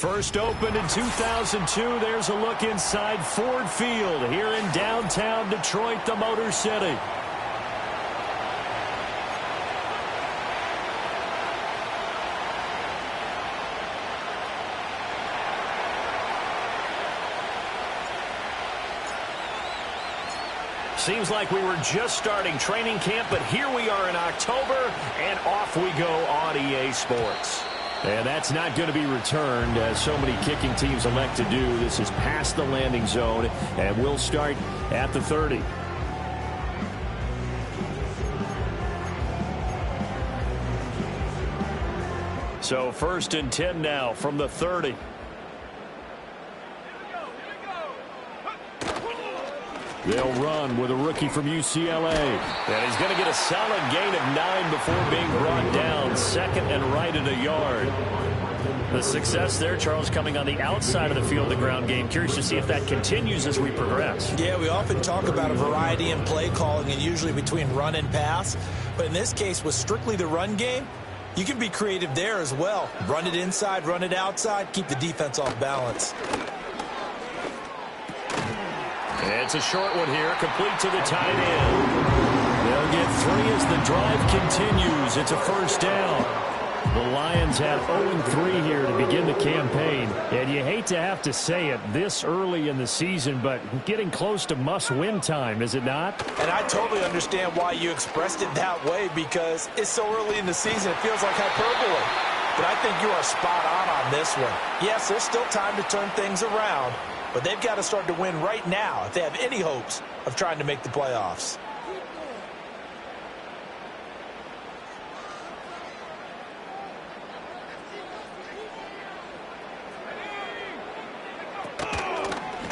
First opened in 2002. There's a look inside Ford Field here in downtown Detroit, the Motor City. Seems like we were just starting training camp, but here we are in October, and off we go on EA Sports. And that's not going to be returned, as so many kicking teams elect to do. This is past the landing zone, and we'll start at the 30. So 1st and 10 now from the 30. They'll run with a rookie from UCLA. And he's going to get a solid gain of 9 before being brought down. 2nd and right at a yard. The success there, Charles, coming on the outside of the field, the ground game. Curious to see if that continues as we progress. Yeah, we often talk about a variety in play calling and usually between run and pass. But in this case, with strictly the run game, you can be creative there as well. Run it inside, run it outside, keep the defense off balance. It's a short one here, complete to the tight end. They'll get 3 as the drive continues. It's a first down. The Lions have 0-3 here to begin the campaign. And you hate to have to say it this early in the season, but getting close to must-win time, is it not? And I totally understand why you expressed it that way, because it's so early in the season, it feels like hyperbole. But I think you are spot on this one. Yes, there's still time to turn things around, but they've got to start to win right now if they have any hopes of trying to make the playoffs.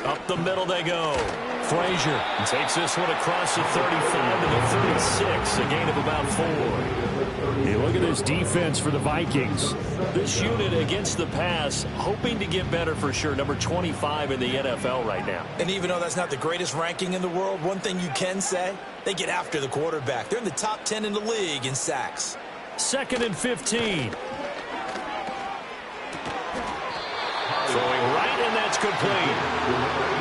Up the middle they go. Frazier takes this one across the 35 to the 36, a gain of about 4. Hey, look at this defense for the Vikings. This unit against the pass, hoping to get better for sure. Number 25 in the NFL right now. And even though that's not the greatest ranking in the world, one thing you can say, they get after the quarterback. They're in the top 10 in the league in sacks. 2nd and 15. Throwing right, and that's complete.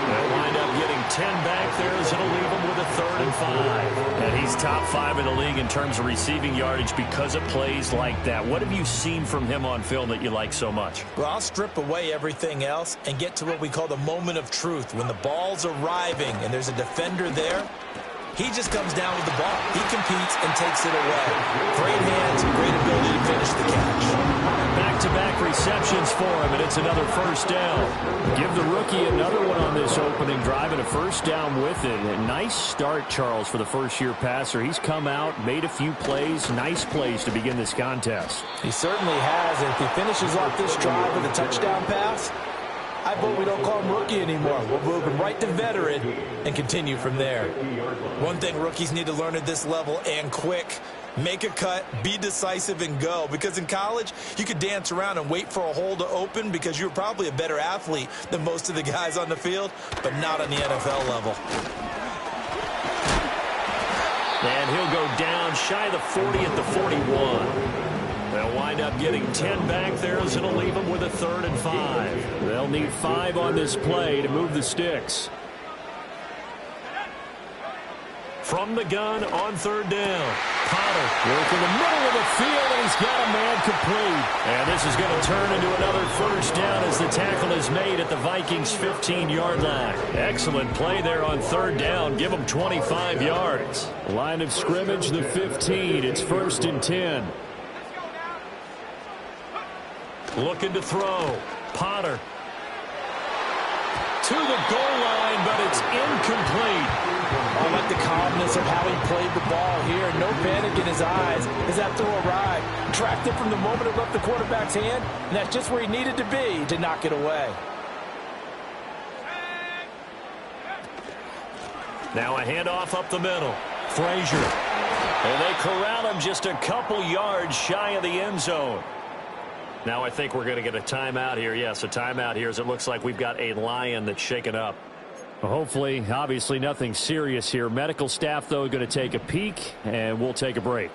They'll wind up getting 10 back there, as it'll leave them with a 3rd and 5. And he's top 5 in the league in terms of receiving yardage because of plays like that. What have you seen from him on film that you like so much? Well, I'll strip away everything else and get to what we call the moment of truth. When the ball's arriving and there's a defender there, he just comes down with the ball. He competes and takes it away. Great hands, great ability to finish the catch. Back-to-back receptions for him, and it's another first down. Give the rookie another one on this opening drive, and a first down with it. A nice start, Charles, for the first-year passer. He's come out, made a few plays, nice plays to begin this contest. He certainly has, and if he finishes off this drive with a touchdown pass, I vote we don't call him rookie anymore. We'll move him right to veteran and continue from there. One thing rookies need to learn at this level, and quick, make a cut, be decisive, and go. Because in college, you could dance around and wait for a hole to open because you're probably a better athlete than most of the guys on the field, but not on the NFL level. And he'll go down shy of the 40 at the 41. They'll wind up getting 10 back there, as it'll leave them with a 3rd and 5. They'll need 5 on this play to move the sticks. From the gun on 3rd down. Potter working the middle of the field, and he's got a man complete. And this is going to turn into another first down as the tackle is made at the Vikings' 15-yard line. Excellent play there on 3rd down. Give them 25 yards. Line of scrimmage, the 15. It's 1st and 10. Looking to throw. Potter. To the goal line, but it's incomplete. I like the calmness of how he played the ball here. No panic in his eyes as that throw arrived. Tracked it from the moment it left the quarterback's hand, and that's just where he needed to be to knock it away. Now a handoff up the middle. Frazier. And they corral him just a couple yards shy of the end zone. Now I think we're going to get a timeout here. Yes, a timeout here, as it looks like we've got a Lion that's shaken up. Well, hopefully, obviously nothing serious here. Medical staff, though, going to take a peek, and we'll take a break.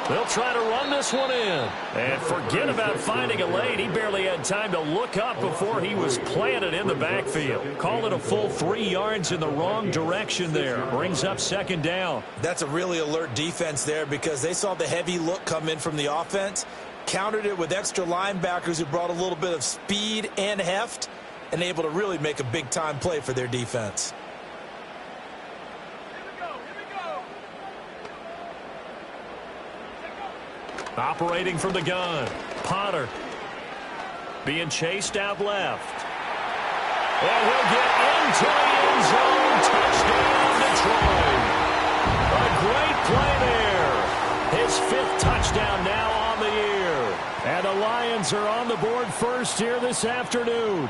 They'll He'll try to run this one in. And forget about finding a lane. He barely had time to look up before he was planted in the backfield. Call it a full 3 yards in the wrong direction there. Brings up second down. That's a really alert defense there because they saw the heavy look come in from the offense, countered it with extra linebackers who brought a little bit of speed and heft, and able to really make a big-time play for their defense. Operating from the gun, Potter being chased out left. And he'll get into the end zone. Touchdown, Detroit. A great play there. His 5th touchdown now on the year. And the Lions are on the board first here this afternoon.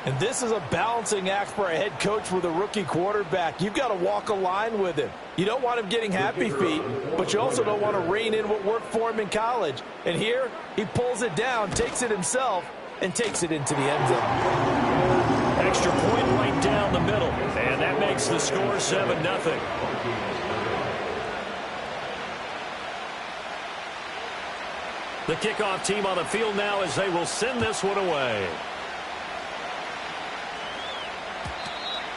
And this is a balancing act for a head coach with a rookie quarterback. You've got to walk a line with him. You don't want him getting happy feet, but you also don't want to rein in what worked for him in college. And here, he pulls it down, takes it himself, and takes it into the end zone. Extra point right down the middle. And that makes the score 7-0. The kickoff team on the field now as they will send this one away.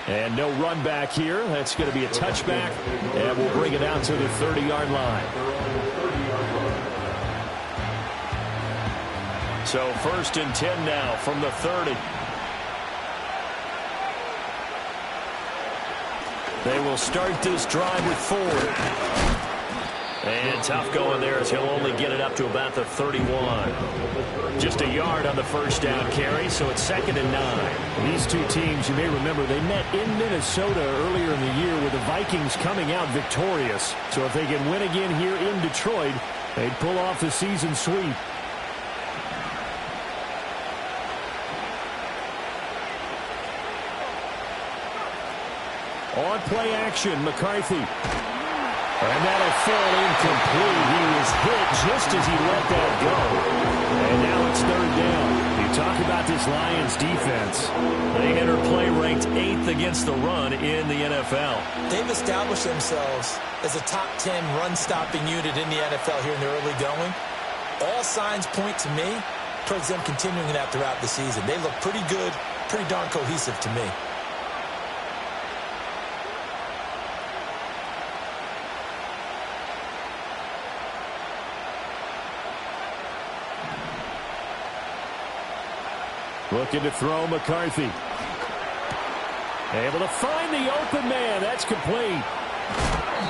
And no run back here. That's going to be a touchback. And we'll bring it out to the 30-yard line. So 1st and 10 now from the 30. They will start this drive with Ford. And tough going there as he'll only get it up to about the 31. Just a yard on the first down carry, so it's 2nd and 9. These two teams, you may remember, they met in Minnesota earlier in the year with the Vikings coming out victorious. So if they can win again here in Detroit, they'd pull off the season sweep. On play action, McCarthy. And that'll fall incomplete. He was hit just as he let that go. And now it's 3rd down. You talk about this Lions defense. They enter play ranked 8th against the run in the NFL. They've established themselves as a top 10 run-stopping unit in the NFL here in the early going. All signs point to me towards them continuing that throughout the season. They look pretty good, pretty darn cohesive to me. Looking to throw, McCarthy. Able to find the open man. That's complete.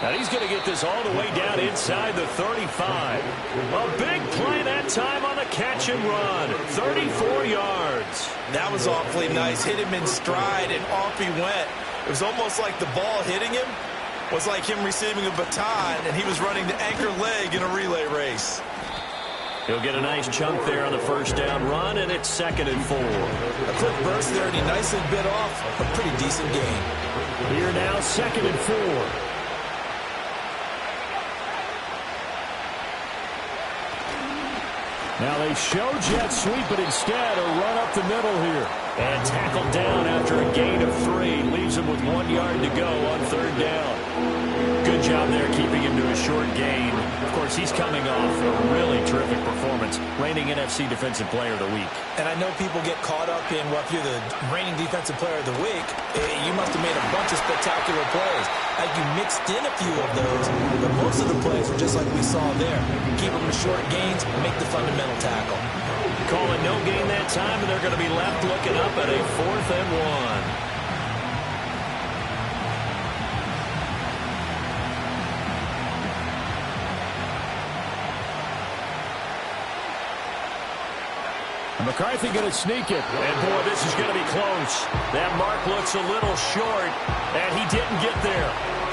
Now he's going to get this all the way down inside the 35. A big play that time on the catch and run. 34 yards. That was awfully nice. Hit him in stride, and off he went. It was almost like the ball hitting him was like him receiving a baton, and he was running the anchor leg in a relay race. He'll get a nice chunk there on the first down run, and it's 2nd and 4. A quick burst there, and he nicely bit off a pretty decent gain. Here now, 2nd and 4. Now they show jet sweep, but instead a run up the middle here. And tackled down after a gain of 3. Leaves him with 1 yard to go on 3rd down. Good job there keeping him to a short gain. Of course, he's coming off a really terrific performance, reigning NFC Defensive Player of the Week. And I know people get caught up in, well, if you're the reigning Defensive Player of the Week, you must have made a bunch of spectacular plays. Like you mixed in a few of those, but most of the plays are just like we saw there. Keep them to short gains, make the fundamental tackle. Call it no gain that time, and they're going to be left looking up at a 4th and 1. McCarthy going to sneak it. And, boy, this is going to be close. That mark looks a little short, and he didn't get there.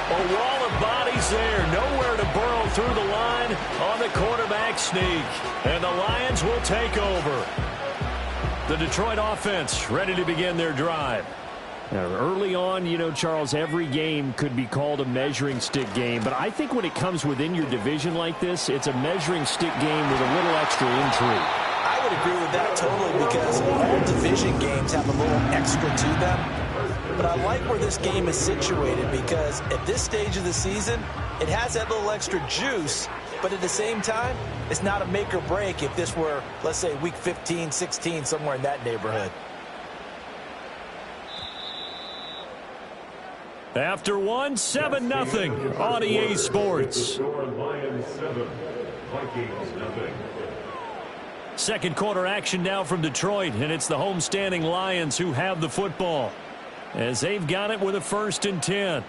A wall of bodies there. Nowhere to burrow through the line on the quarterback sneak. And the Lions will take over. The Detroit offense ready to begin their drive. Now, early on, you know, Charles, every game could be called a measuring stick game. But I think when it comes within your division like this, it's a measuring stick game with a little extra intrigue. I would agree with that totally because all division games have a little extra to them. But I like where this game is situated because at this stage of the season, it has that little extra juice But at the same time, it's not a make or break if this were, let's say, week 15, 16, somewhere in that neighborhood. After 7-0 on EA Sports. Lions 7, Vikings 0. Second quarter action now from Detroit, and it's the homestanding Lions who have the football as they've got it with a 1st and 10.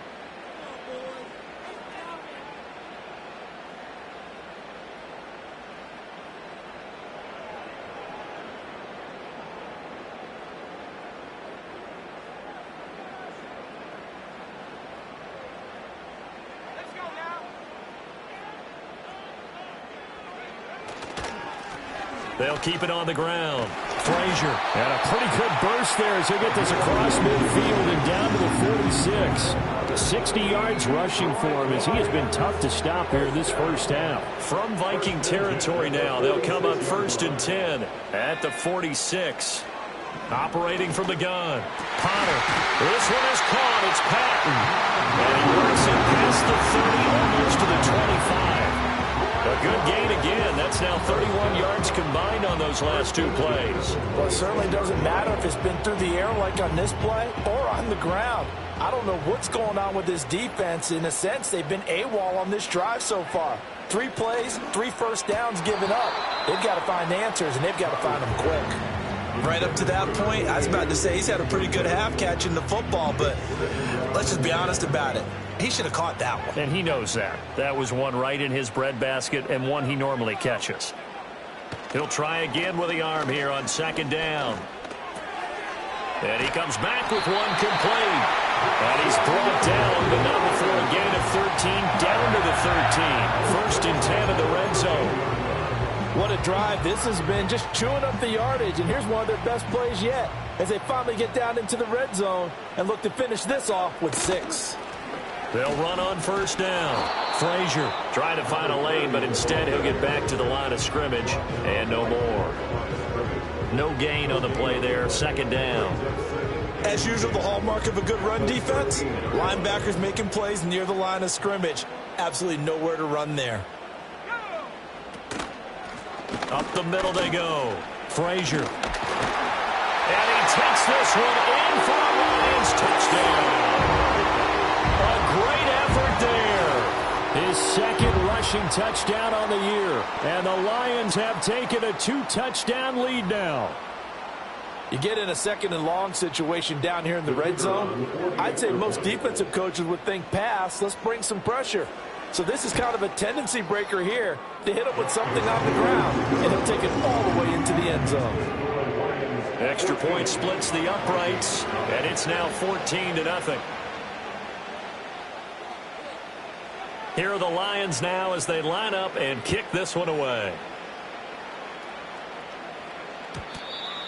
They'll keep it on the ground. Frazier, and a pretty good burst there as he'll get this across midfield and down to the 46. 60 yards rushing for him as he has been tough to stop here this first half. From Viking territory now, they'll come up 1st and 10 at the 46. Operating from the gun. Potter. This one is caught. It's Patton. And he works it past the 30, almost to the 25. A good gain again. That's now 31 yards combined on those last 2 plays. Well, it certainly doesn't matter if it's been through the air like on this play or on the ground. I don't know what's going on with this defense. In a sense, they've been AWOL on this drive so far. 3 plays, 3 first downs given up. They've got to find answers, and they've got to find them quick. Right up to that point, I was about to say he's had a pretty good half catching the football, but let's just be honest about it. He should have caught that one. And he knows that. That was one right in his breadbasket and one he normally catches. He'll try again with the arm here on 2nd down. And he comes back with one complete. And he's brought down, but not before a gain of 13, down to the 13. 1st and 10 in the red zone. What a drive this has been, just chewing up the yardage. And here's one of their best plays yet as they finally get down into the red zone and look to finish this off with 6. They'll run on 1st down. Frazier trying to find a lane, but instead he'll get back to the line of scrimmage and no more. No gain on the play there, 2nd down. As usual, the hallmark of a good run defense, linebackers making plays near the line of scrimmage. Absolutely nowhere to run there. Up the middle they go. Frazier. And he takes this one in for a Lions touchdown. A great effort there. His 2nd rushing touchdown on the year. And the Lions have taken a 2-touchdown lead now. You get in a 2nd and long situation down here in the red zone, I'd say most defensive coaches would think pass, let's bring some pressure. So this is kind of a tendency breaker here to hit him with something on the ground, and he'll take it all the way into the end zone. Extra point splits the uprights, and it's now 14-0. Here are the Lions now as they line up and kick this one away.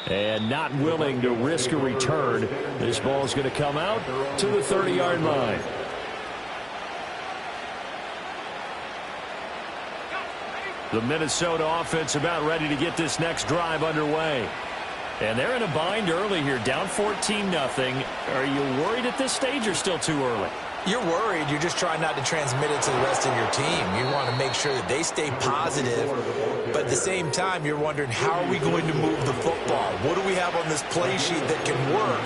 And not willing to risk a return. This ball is going to come out to the 30-yard line. The Minnesota offense about ready to get this next drive underway. And they're in a bind early here, down 14-0. Are you worried at this stage or still too early? You're worried. You're just trying not to transmit it to the rest of your team. You want to make sure that they stay positive. But at the same time, you're wondering, how are we going to move the football? What do we have on this play sheet that can work?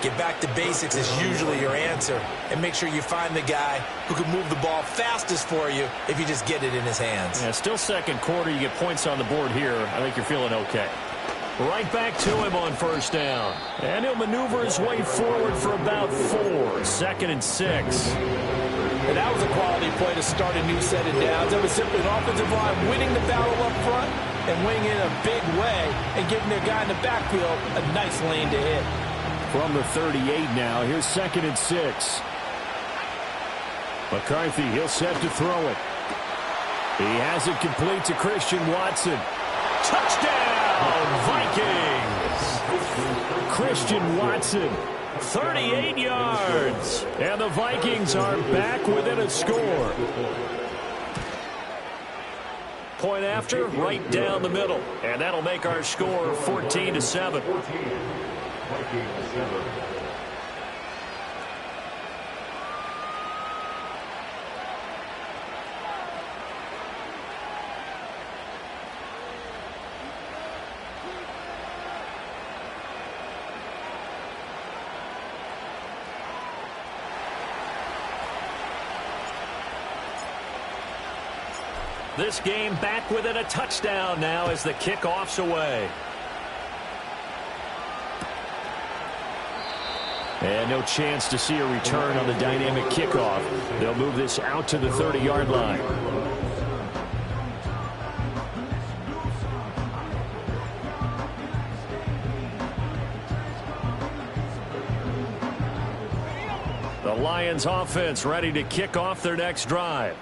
Get back to basics is usually your answer. And make sure you find the guy who can move the ball fastest for you if you just get it in his hands. Yeah, still 2nd quarter. You get points on the board here. I think you're feeling okay. Right back to him on 1st down. And he'll maneuver his way forward for about 4. 2nd and 6. And that was a quality play to start a new set of downs. It was simply an offensive line winning the battle up front and winning in a big way and giving their guy in the backfield a nice lane to hit. From the 38 now, here's 2nd and 6. McCarthy, he'll set to throw it. He has it complete to Christian Watson. Touchdown, Vikings! Christian Watson, 38 yards. And the Vikings are back within a score. Point after, right down the middle. And that'll make our score 14-7. Vikings 7. This game back within a touchdown now as the kickoff's away. And no chance to see a return on the dynamic kickoff. They'll move this out to the 30-yard line. The Lions offense ready to kick off their next drive.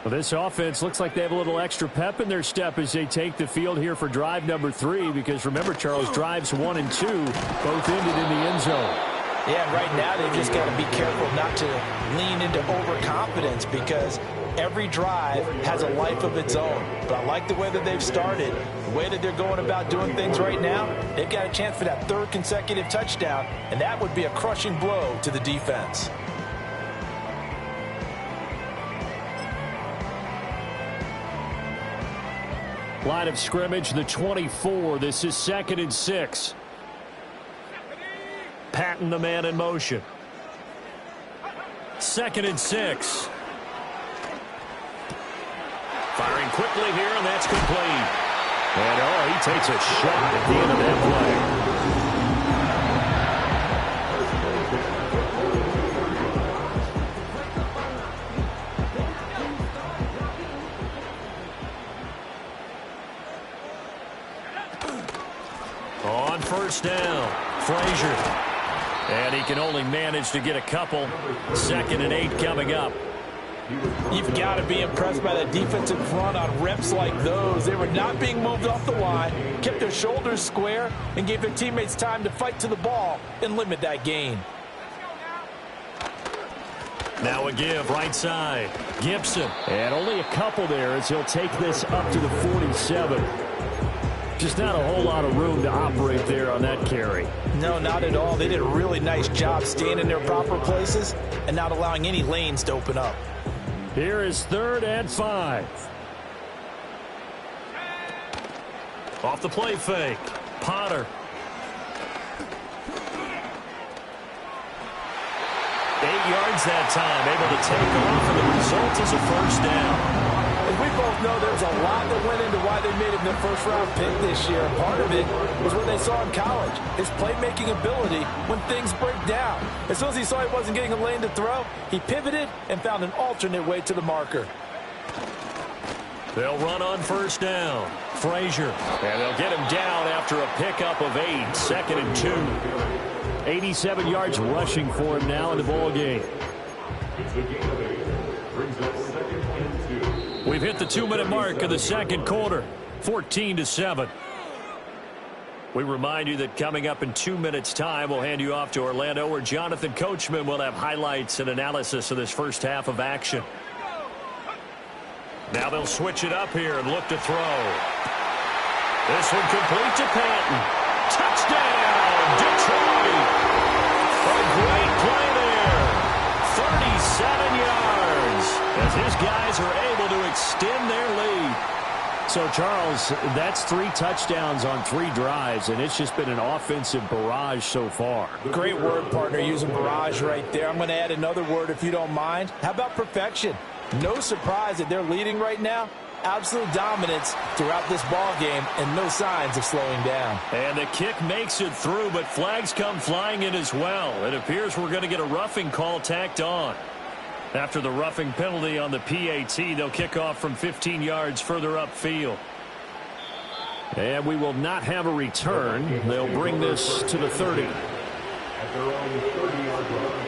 Well, this offense looks like they have a little extra pep in their step as they take the field here for drive number 3, because remember, Charles, drives 1 and 2 both ended in the end zone. Yeah, right now they've just got to be careful not to lean into overconfidence, because every drive has a life of its own. But I like the way that they've started, the way that they're going about doing things right now. They've got a chance for that 3rd consecutive touchdown, and that would be a crushing blow to the defense. Line of scrimmage, the 24. This is 2nd and 6. Patton, the man in motion. 2nd and 6. Firing quickly here, and that's complete. And, he takes a shot at the end of that play. On first down, Frazier. And he can only manage to get a couple. 2nd and 8 coming up. You've got to be impressed by that defensive front on reps like those. They were not being moved off the line, kept their shoulders square, and gave their teammates time to fight to the ball and limit that gain. Now a give, right side. Gibson. And only a couple there as he'll take this up to the 47. Just not a whole lot of room to operate there on that carry. No, not at all. They did a really nice job staying in their proper places and not allowing any lanes to open up. Here is 3rd and 5. Off the play fake. Potter. 8 yards that time, able to take off, and the result is a first down. As we both know, there's a lot that went into why they made him their first-round pick this year. And part of it was what they saw in college, his playmaking ability when things break down. As soon as he saw he wasn't getting a lane to throw, he pivoted and found an alternate way to the marker. They'll run on first down. Frazier. And they'll get him down after a pickup of 8. 2nd and 2. 87 yards rushing for him now in the ball game. We've hit the 2-minute mark of the second quarter. 14-7. We remind you that coming up in 2 minutes' time, we'll hand you off to Orlando, where Jonathan Coachman will have highlights and analysis of this first half of action. Now they'll switch it up here and look to throw. This one complete to Patton. Touchdown, Detroit! A great play there. 37 yards as his guys are able to extend their lead. So, Charles, that's 3 touchdowns on 3 drives, and it's just been an offensive barrage so far. Great word, partner, using barrage right there. I'm going to add another word if you don't mind. How about perfection? No surprise that they're leading right now. Absolute dominance throughout this ball game and no signs of slowing down. And the kick makes it through, but flags come flying in as well. It appears we're going to get a roughing call tacked on. After the roughing penalty on the PAT, they'll kick off from 15 yards further upfield. And we will not have a return. They'll bring this to the 30. At their own 30-yard line.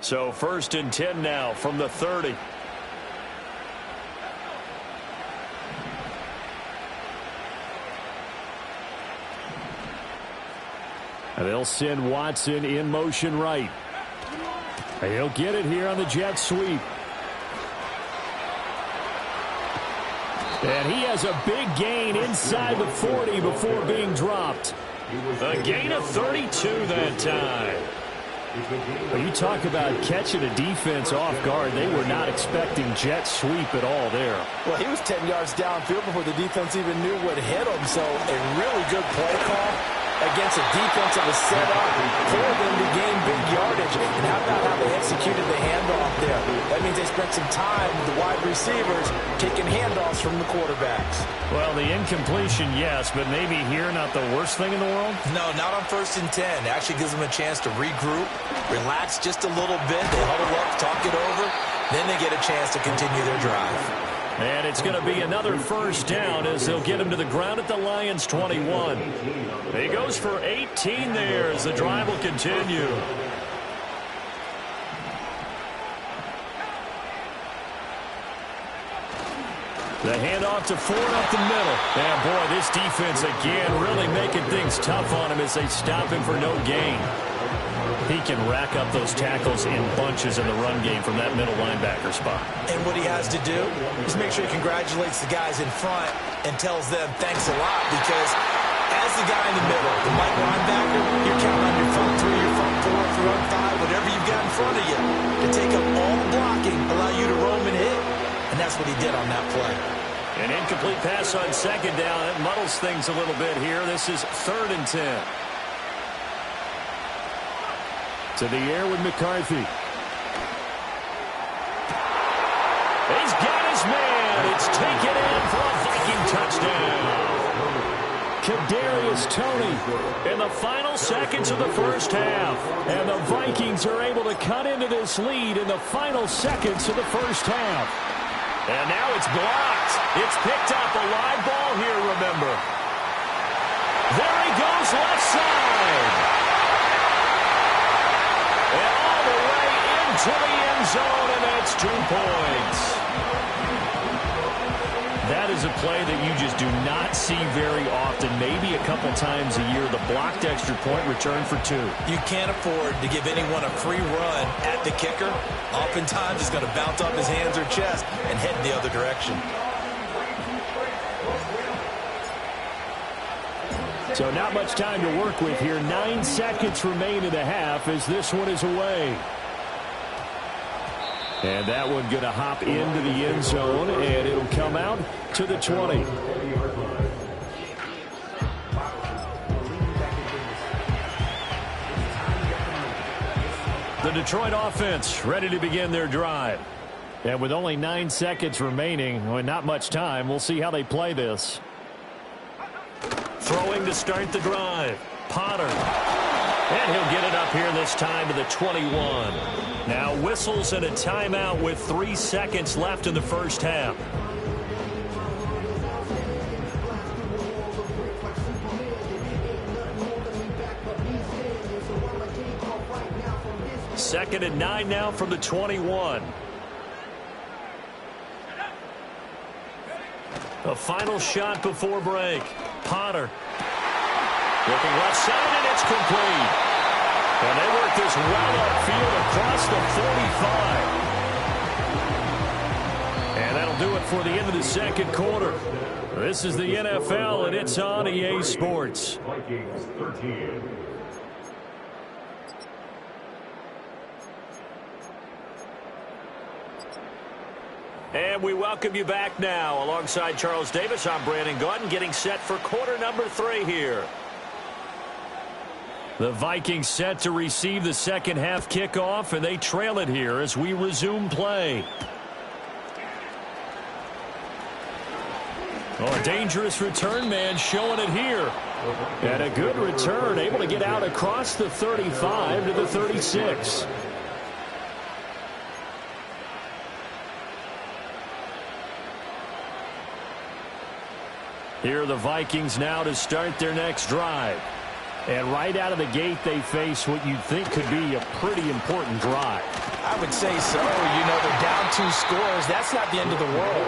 So 1st and 10 now from the 30. And they'll send Watson in motion right. And he'll get it here on the jet sweep. And he has a big gain inside the 40 before being dropped. A gain of 32 that time. Well, you talk about catching a defense off guard. They were not expecting jet sweep at all there. Well, he was 10 yards downfield before the defense even knew what hit him. So a really good play call against a defense that was set up for them to gain big yardage. And how about how they executed the handoff there? That means they spent some time with the wide receivers taking handoffs from the quarterbacks. Well, the incompletion, yes, but maybe here not the worst thing in the world? No, not on 1st and 10. It actually gives them a chance to regroup, relax just a little bit. They huddle up, talk it over, then they get a chance to continue their drive. And it's going to be another 1st down as they'll get him to the ground at the Lions' 21. He goes for 18 there as the drive will continue. The handoff to Ford up the middle. And, boy, this defense again really making things tough on him as they stop him for no gain. He can rack up those tackles in bunches in the run game from that middle linebacker spot. And what he has to do is make sure he congratulates the guys in front and tells them thanks a lot, because as the guy in the middle, the Mike linebacker, you're counting on your front 3, your front 4, your front 5, whatever you've got in front of you to take up all the blocking, allow you to roam and hit. And that's what he did on that play. An incomplete pass on 2nd down. It muddles things a little bit here. This is 3rd and 10. To the air with McCarthy. He's got his man. It's taken in for a Viking touchdown. Kadarius Toney in the final seconds of the 1st half. And the Vikings are able to cut into this lead in the final seconds of the 1st half. And now it's blocked. It's picked up. A live ball here, remember. There he goes, left side. And all the way into the end zone, and that's 2 points. That is a play that you just do not see very often. Maybe a couple times a year, the blocked extra point return for 2. You can't afford to give anyone a free run at the kicker. Oftentimes, he's going to bounce off his hands or chest and head in the other direction. So not much time to work with here. 9 seconds remain in the half as this one is away. And that one going to hop into the end zone, and it'll come out to the 20. The Detroit offense ready to begin their drive. And with only 9 seconds remaining, well, not much time, we'll see how they play this. Throwing to start the drive. Potter. And he'll get it up here this time to the 21. Now whistles and a timeout with 3 seconds left in the 1st half. Second and 9 now from the 21. A final shot before break. Potter. Looking left side, and it's complete. And they work this well upfield across the 45. And that'll do it for the end of the 2nd quarter. This is the NFL, and it's on EA Sports. Vikings 13. And we welcome you back now. Alongside Charles Davis, I'm Brandon Gaudin, getting set for quarter number 3 here. The Vikings set to receive the 2nd half kickoff, and they trail it here as we resume play. Oh, a dangerous return man showing it here. And a good return, able to get out across the 35 to the 36. Here are the Vikings now to start their next drive. And right out of the gate, they face what you'd think could be a pretty important drive. I would say so. You know, they're down 2 scores. That's not the end of the world.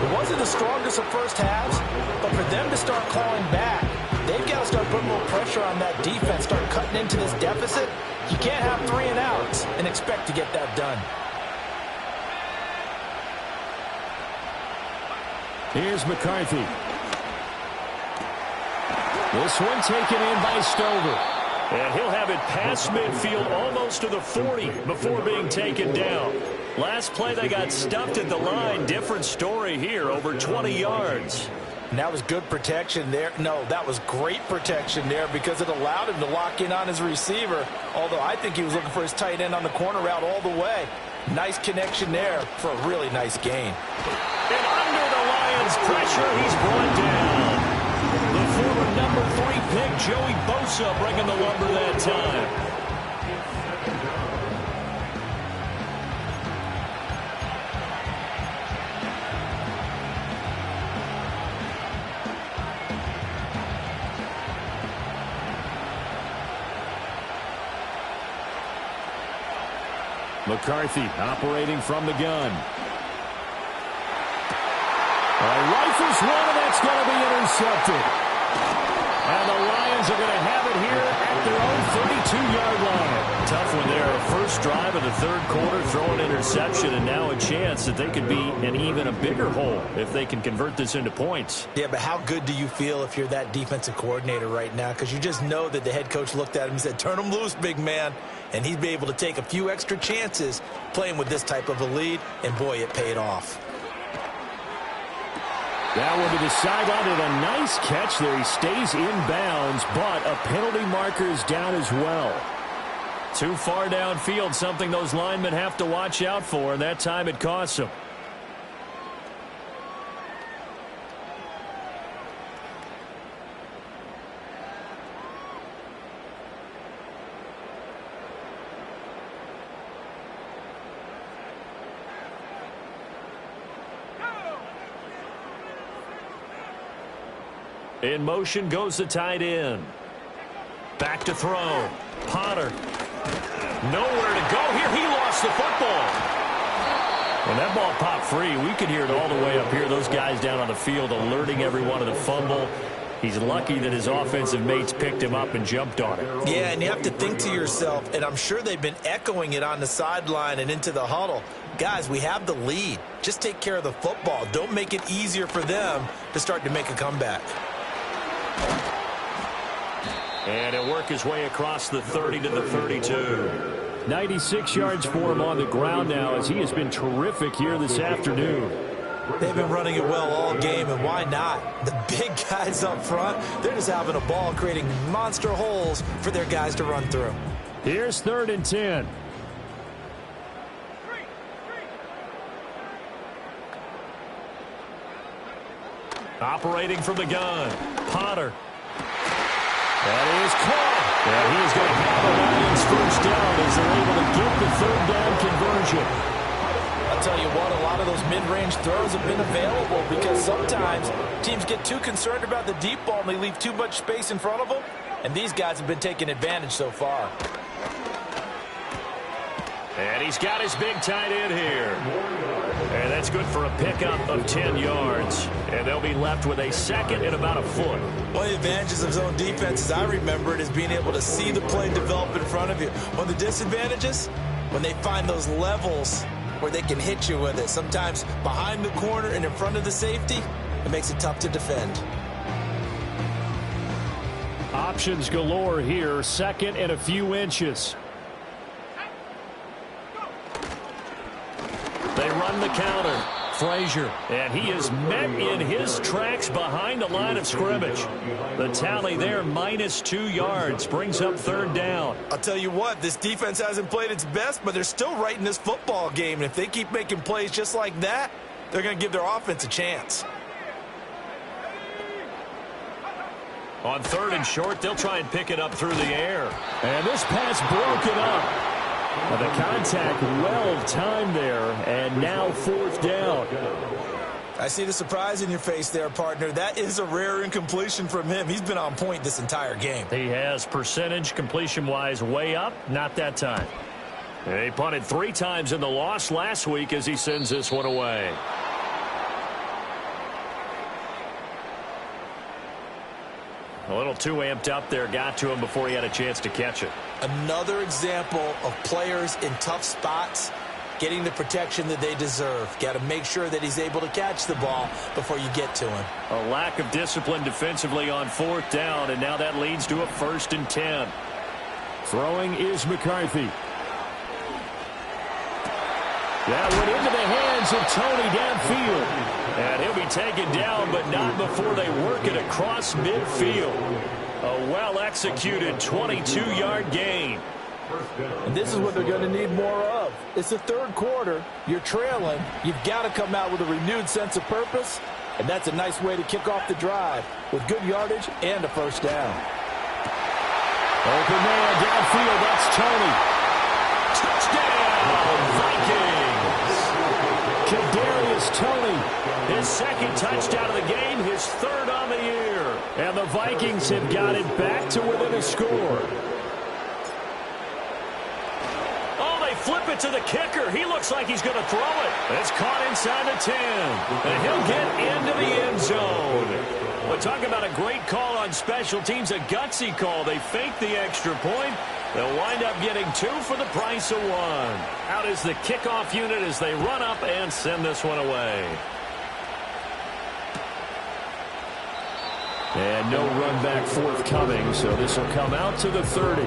It wasn't the strongest of first halves, but for them to start clawing back, they've got to start putting more pressure on that defense, start cutting into this deficit. You can't have 3 and outs and expect to get that done. Here's McCarthy. This one taken in by Stover. And he'll have it past midfield almost to the 40 before being taken down. Last play they got stuffed at the line. Different story here, over 20 yards. And that was good protection there. No, that was great protection there because it allowed him to lock in on his receiver. Although I think he was looking for his tight end on the corner route all the way. Nice connection there for a really nice gain. And under the Lions' pressure, he's brought down. The former number 3 pick, Joey Bosa, bringing the lumber that time. McCarthy operating from the gun. Rifles one, and that's going to be intercepted. And the Lions are going to have it here at their own 32-yard line. Tough one there. First drive of the third quarter, throw an interception, and now a chance that they could be in even a bigger hole if they can convert this into points. Yeah, but how good do you feel if you're that defensive coordinator right now? Because you just know that the head coach looked at him and said, turn him loose, big man. And he'd be able to take a few extra chances playing with this type of a lead, and boy, it paid off. That one to the sideline, and a nice catch there. He stays in bounds, but a penalty marker is down as well. Too far downfield, something those linemen have to watch out for, and that time it costs them. In motion goes the tight end. Back to throw. Potter. Nowhere to go here. He lost the football. When that ball popped free, we could hear it all the way up here. Those guys down on the field alerting everyone of the fumble. He's lucky that his offensive mates picked him up and jumped on it. Yeah, and you have to think to yourself, and I'm sure they've been echoing it on the sideline and into the huddle. Guys, we have the lead. Just take care of the football. Don't make it easier for them to start to make a comeback. And he'll work his way across the 30 to the 32. 96 yards for him on the ground now, as he has been terrific here this afternoon. They've been running it well all game, and why not? The big guys up front, they're just having a ball, creating monster holes for their guys to run through. Here's 3rd and 10. Operating from the gun, Potter. That is caught. And he is going to have the Lions first down as they're able to get the 3rd down conversion. I'll tell you what, a lot of those mid-range throws have been available because sometimes teams get too concerned about the deep ball and they leave too much space in front of them, and these guys have been taking advantage so far. And he's got his big tight end here. And that's good for a pickup of 10 yards. And they'll be left with a 2nd and about a foot. One of the advantages of zone defense, as I remember it, is being able to see the play develop in front of you. One of the disadvantages, when they find those levels where they can hit you with it. Sometimes behind the corner and in front of the safety, it makes it tough to defend. Options galore here. 2nd and a few inches. They run the counter. Frazier, and he is met in his tracks behind the line of scrimmage. The tally there, -2 yards, brings up 3rd down. I'll tell you what, this defense hasn't played its best, but they're still right in this football game. And if they keep making plays just like that, they're going to give their offense a chance. On 3rd and short, they'll try and pick it up through the air. And this pass broken up. The contact well timed there, and now 4th down. I see the surprise in your face there, partner. That is a rare incompletion from him. He's been on point this entire game. He has percentage completion-wise way up, not that time. He punted 3 times in the loss last week as he sends this one away. A little too amped up there, got to him before he had a chance to catch it. Another example of players in tough spots getting the protection that they deserve. Got to make sure that he's able to catch the ball before you get to him. A lack of discipline defensively on 4th down, and now that leads to a 1st and 10. Throwing is McCarthy. That went into the hands of Tony downfield. And he'll be taken down, but not before they work it across midfield. A well-executed 22-yard gain. And this is what they're going to need more of. It's the 3rd quarter. You're trailing. You've got to come out with a renewed sense of purpose. And that's a nice way to kick off the drive with good yardage and a 1st down. Open man downfield. That's Tony. Touchdown, Vikings. Kadarius Toney. His 2nd touchdown of the game, his 3rd on the year. And the Vikings have got it back to within a score. Oh, they flip it to the kicker. He looks like he's going to throw it. It's caught inside the 10. And he'll get into the end zone. But talk about a great call on special teams, a gutsy call. They fake the extra point. They'll wind up getting 2 for the price of 1. Out is the kickoff unit as they run up and send this one away. And no run back forthcoming, so this will come out to the 30.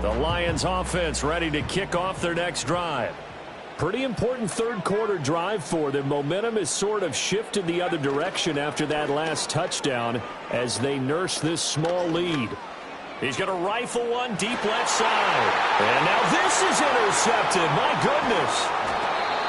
The Lions offense ready to kick off their next drive. Pretty important 3rd quarter drive for them. Momentum has sort of shifted the other direction after that last touchdown as they nurse this small lead. He's going to rifle one deep left side. And now this is intercepted. My goodness.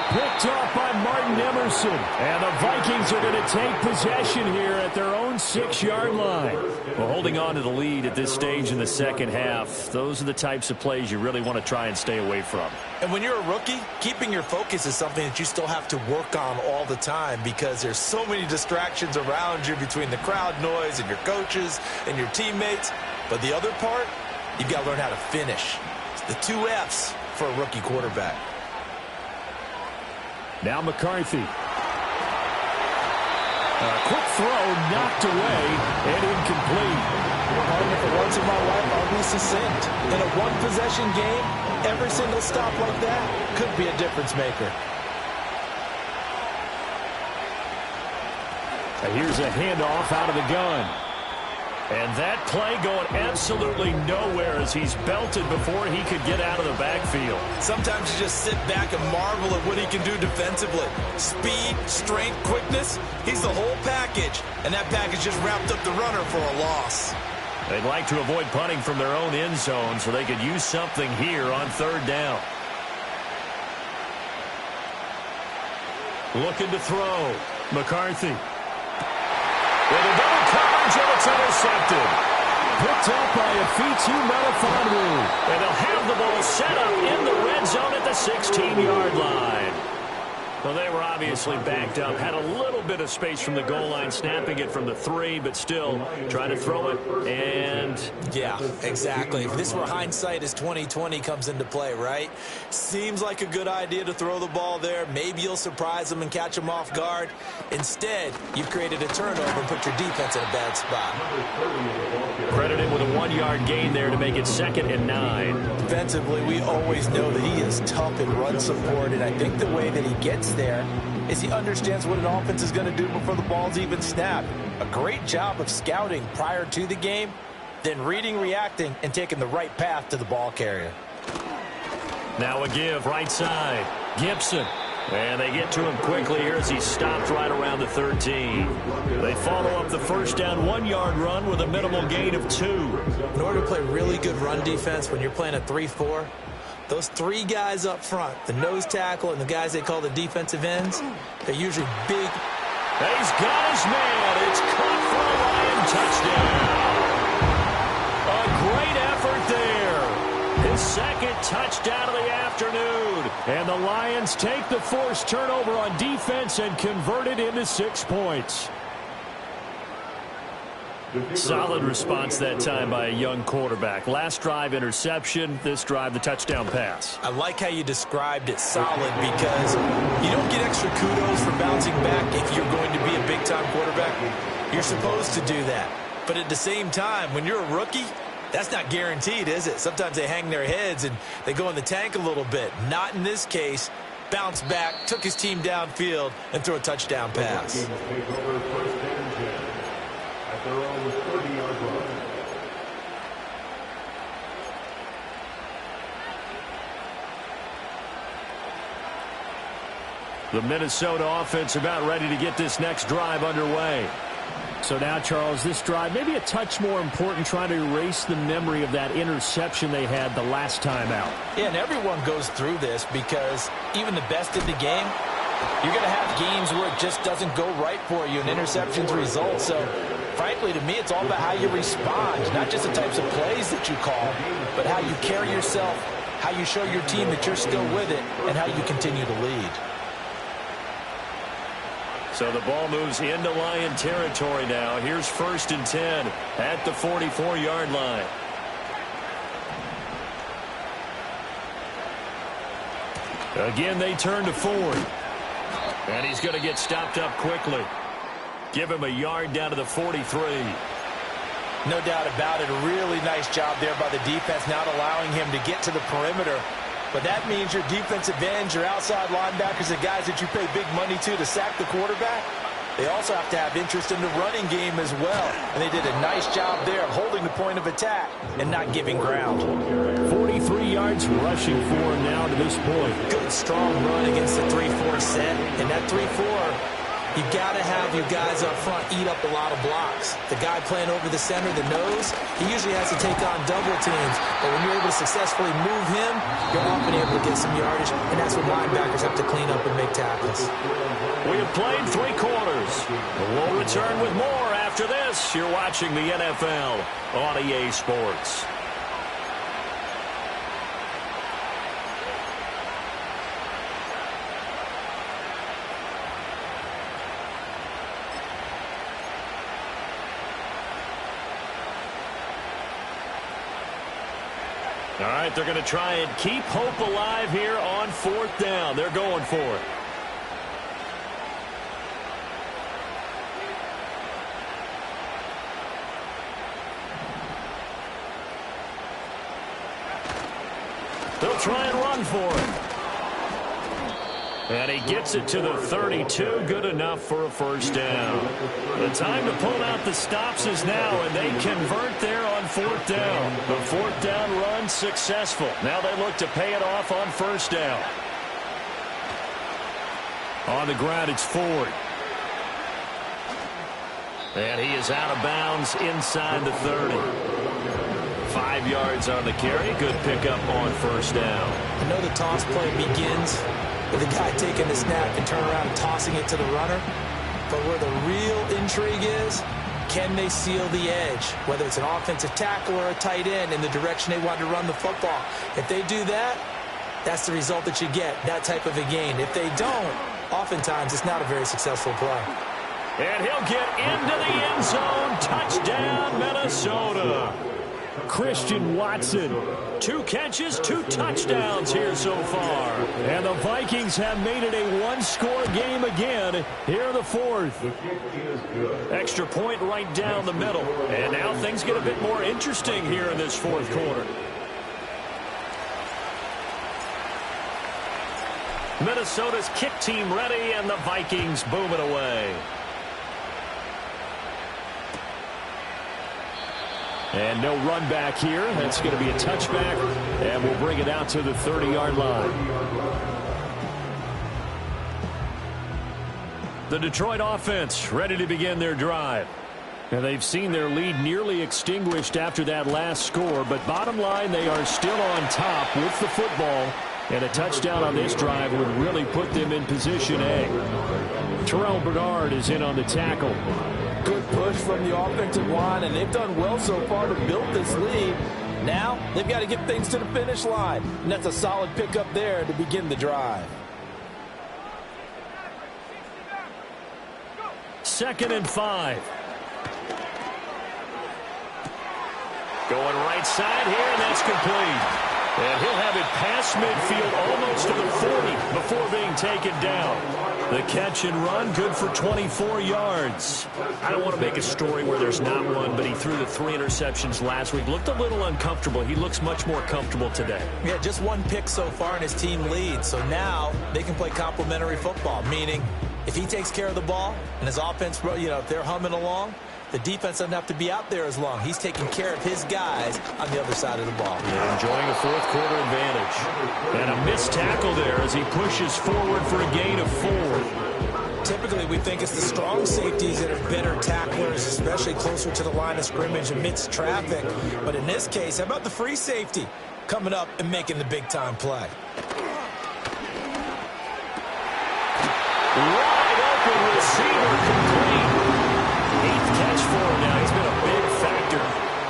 Picked off by Martin Emerson. And the Vikings are going to take possession here at their own 6-yard line. Well, holding on to the lead at this stage in the 2nd half, those are the types of plays you really want to try and stay away from. And when you're a rookie, keeping your focus is something that you still have to work on all the time because there's so many distractions around you between the crowd noise and your coaches and your teammates. But the other part, you've got to learn how to finish. It's the 2 F's for a rookie quarterback. Now McCarthy. A quick throw knocked away and incomplete. For once in my life, I'll be succinct. In a one-possession game, every single stop like that could be a difference maker. Here's a handoff out of the gun. And that play going absolutely nowhere as he's belted before he could get out of the backfield. Sometimes you just sit back and marvel at what he can do defensively. Speed, strength, quickness, he's the whole package. And that package just wrapped up the runner for a loss. They'd like to avoid punting from their own end zone so they could use something here on 3rd down. Looking to throw. McCarthy. With a double coverage, and it's intercepted. Picked up by Afitu Melifonwu. And they'll have the ball set up in the red zone at the 16-yard line. Well, they were obviously backed up. Had a little bit of space from the goal line, snapping it from the 3, but still trying to throw it. And yeah, exactly. If this were hindsight as 2020 comes into play, right? Seems like a good idea to throw the ball there. Maybe you'll surprise them and catch them off guard. Instead, you've created a turnover and put your defense in a bad spot. Credit him with a 1-yard gain there to make it 2nd and 9. Defensively, we always know that he is tough in run support, and I think the way that he gets there is he understands what an offense is going to do before the ball's even snapped. A great job of scouting prior to the game, then reading, reacting, and taking the right path to the ball carrier. Now a give right side. Gibson. And they get to him quickly here as he stopped right around the 13. They follow up the 1st down 1-yard run with a minimal gain of 2. In order to play really good run defense when you're playing a 3-4, those 3 guys up front, the nose tackle and the guys they call the defensive ends, they're usually big. He's got his man. It's caught for a Lion touchdown. A great effort there. His second touchdown of the afternoon. And the Lions take the forced turnover on defense and convert it into 6 points. Solid response that time by a young quarterback. Last drive, interception. This drive, the touchdown pass. I like how you described it, solid, because you don't get extra kudos for bouncing back if you're going to be a big-time quarterback. You're supposed to do that. But at the same time, when you're a rookie, that's not guaranteed, is it? Sometimes they hang their heads and they go in the tank a little bit. Not in this case. Bounced back, took his team downfield, and threw a touchdown pass. Their own 30-yard line. The Minnesota offense about ready to get this next drive underway. So now, Charles, this drive maybe a touch more important, trying to erase the memory of that interception they had the last time out. Yeah, and everyone goes through this because even the best in the game, you're going to have games where it just doesn't go right for you and interceptions result. So, frankly, to me, it's all about how you respond, not just the types of plays that you call, but how you carry yourself, how you show your team that you're still with it, and how you continue to lead. So the ball moves into Lion territory now. Here's 1st and 10 at the 44-yard line. Again, they turn to Ford. And he's going to get stopped up quickly. Give him a yard down to the 43. No doubt about it. A really nice job there by the defense, not allowing him to get to the perimeter. But that means your defensive ends, your outside linebackers, the guys that you pay big money to sack the quarterback, they also have to have interest in the running game as well. And they did a nice job there of holding the point of attack and not giving ground. 43 yards rushing for him now to this point. Good, strong run against the 3-4 set. And that 3-4, you got to have your guys up front eat up a lot of blocks. The guy playing over the center, the nose, he usually has to take on double teams. But when you're able to successfully move him, you're often able to get some yardage, and that's when linebackers have to clean up and make tackles. We have played 3 quarters. We'll return with more after this. You're watching the NFL on EA Sports. All right, they're going to try and keep hope alive here on 4th down. They're going for it. They'll try and run for it. And he gets it to the 32. Good enough for a 1st down. The time to pull out the stops is now, and they convert there on 4th down. The 4th down run successful. Now they look to pay it off on 1st down. On the ground, it's Ford. And he is out of bounds inside the 30. 5 yards on the carry. Good pickup on 1st down. I know the toss play begins with the guy taking the snap and turn around and tossing it to the runner. But where the real intrigue is, can they seal the edge? Whether it's an offensive tackle or a tight end in the direction they want to run the football. If they do that, that's the result that you get, that type of a gain. If they don't, oftentimes it's not a very successful play. And he'll get into the end zone. Touchdown, Minnesota. Christian Watson. 2 catches, 2 touchdowns here so far. And the Vikings have made it a 1-score game again here in the 4th. Extra point right down the middle. And now things get a bit more interesting here in this 4th quarter. Minnesota's kick team ready, and the Vikings boom it away. And no run back here. That's going to be a touchback, and we'll bring it out to the 30-yard line. The Detroit offense ready to begin their drive. And they've seen their lead nearly extinguished after that last score, but bottom line, they are still on top with the football, and a touchdown on this drive would really put them in position A. Terrell Bernard is in on the tackle. Good push from the offensive line, and they've done well so far to build this lead. Now, they've got to get things to the finish line, and that's a solid pickup there to begin the drive. 2nd and 5. Going right side here, and that's complete. And he'll have it past midfield almost to the 40 before being taken down. The catch and run, good for 24 yards. I don't want to make a story where there's not one, but he threw the 3 interceptions last week. Looked a little uncomfortable. He looks much more comfortable today. Yeah, just 1 pick so far, and his team leads. So now they can play complementary football, meaning if he takes care of the ball and his offense, if they're humming along, the defense doesn't have to be out there as long. He's taking care of his guys on the other side of the ball. Yeah, enjoying a 4th quarter advantage. And a missed tackle there as he pushes forward for a gain of 4. Typically, we think it's the strong safeties that are better tacklers, especially closer to the line of scrimmage amidst traffic. But in this case, how about the free safety coming up and making the big-time play? Wide open receiver complete. 8th catch for him now. He's been a big factor.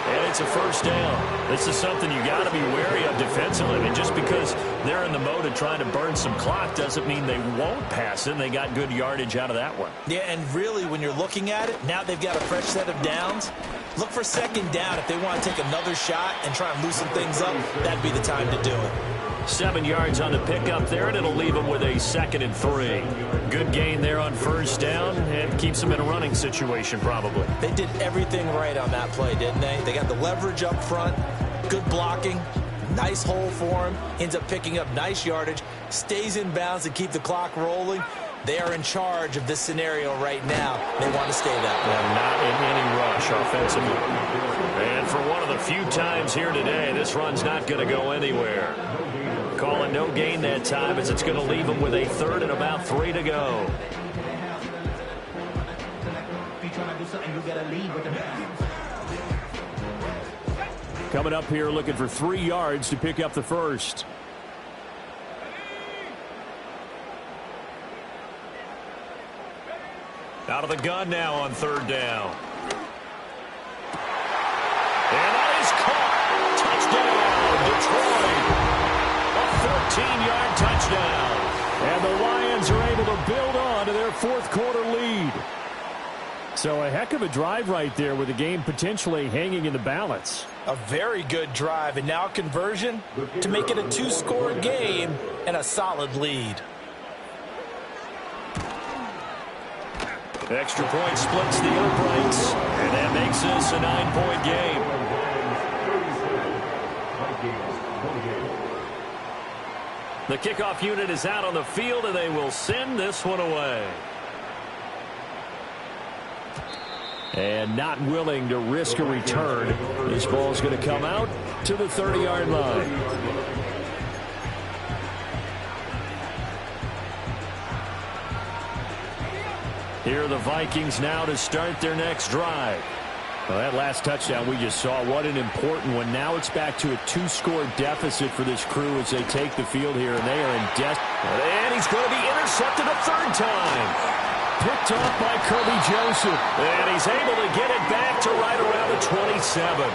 And it's a 1st down. This is something you got to be wary of defensively. I mean, just because they're in the mode of trying to burn some clock doesn't mean they won't pass it. They got good yardage out of that one. Yeah, and really, when you're looking at it, now they've got a fresh set of downs. Look for 2nd down. If they want to take another shot and try and loosen things up, that'd be the time to do it. 7 yards on the pickup there, and it'll leave them with a 2nd and 3. Good gain there on 1st down, and keeps them in a running situation probably. They did everything right on that play, didn't they? They got the leverage up front, good blocking, nice hole for him, ends up picking up nice yardage, stays in bounds to keep the clock rolling. They are in charge of this scenario right now. They want to stay that way. Not in any rush offensively. And for one of the few times here today, this run's not going to go anywhere. Calling no gain that time as it's going to leave them with a 3rd and about 3 to go. Coming up here looking for 3 yards to pick up the 1st. Out of the gun now on 3rd down. And that is caught. Touchdown, Detroit. A 14-yard touchdown. And the Lions are able to build on to their 4th quarter lead. So a heck of a drive right there with the game potentially hanging in the balance. A very good drive, and now conversion to make it a 2-score game and a solid lead. Extra point splits the uprights, and that makes this a 9-point game. The kickoff unit is out on the field, and they will send this one away. And not willing to risk a return. This ball is going to come out to the 30-yard line. Here are the Vikings now to start their next drive. Well, that last touchdown we just saw, what an important one. Now it's back to a 2-score deficit for this crew as they take the field here, and they are in and he's going to be intercepted a 3rd time. Picked off by Kirby Joseph, and he's able to get it back to right around the 27.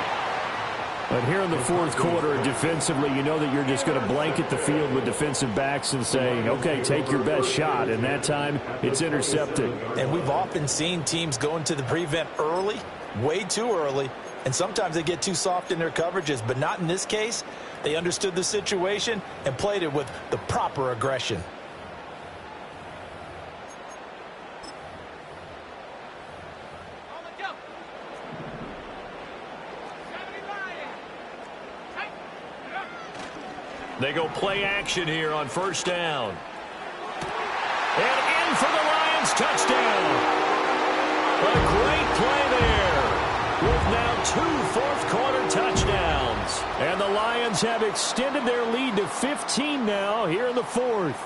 But here in the 4th quarter, defensively, you know that you're just going to blanket the field with defensive backs and say, okay, take your best shot. And that time, it's intercepted. And we've often seen teams go into the prevent early, way too early, and sometimes they get too soft in their coverages. But not in this case. They understood the situation and played it with the proper aggression. They go play action here on 1st down. And in for the Lions touchdown. A great play there with now 2 4th-quarter touchdowns. And the Lions have extended their lead to 15 now here in the 4th.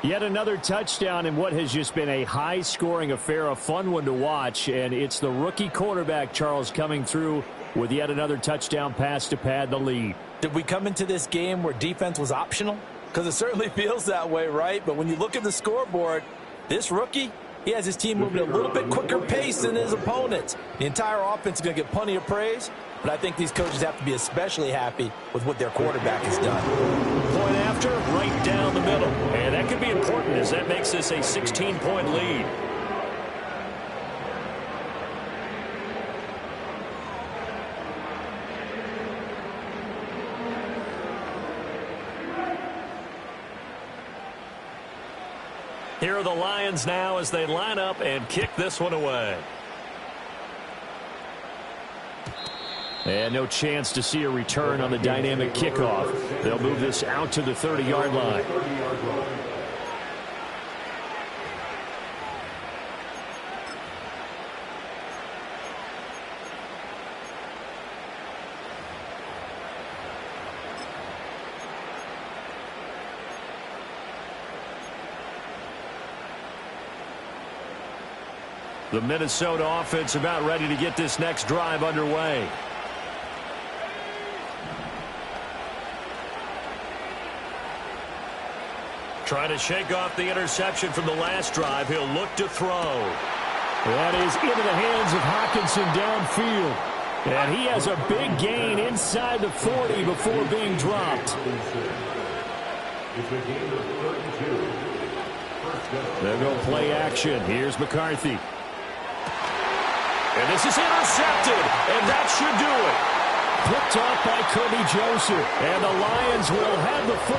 Yet another touchdown in what has just been a high-scoring affair, a fun one to watch. And it's the rookie quarterback, Charles, coming through with yet another touchdown pass to pad the lead. Did we come into this game where defense was optional? Because it certainly feels that way, right? But when you look at the scoreboard, this rookie, He has his team moving at a little bit quicker pace than his opponents. The entire offense is going to get plenty of praise, but I think these coaches have to be especially happy with what their quarterback has done. Point after, right down the middle. And that could be important as that makes this a 16-point lead. Here are the Lions now as they line up and kick this one away. And no chance to see a return on the dynamic kickoff. They'll move this out to the 30-yard line. The Minnesota offense about ready to get this next drive underway. Trying to shake off the interception from the last drive. He'll look to throw. That is into the hands of Hockenson downfield. And he has a big gain inside the 40 before being dropped. They'll go play action. Here's McCarthy. And this is intercepted, and that should do it. Picked off by Kirby Joseph. And the Lions will have the football.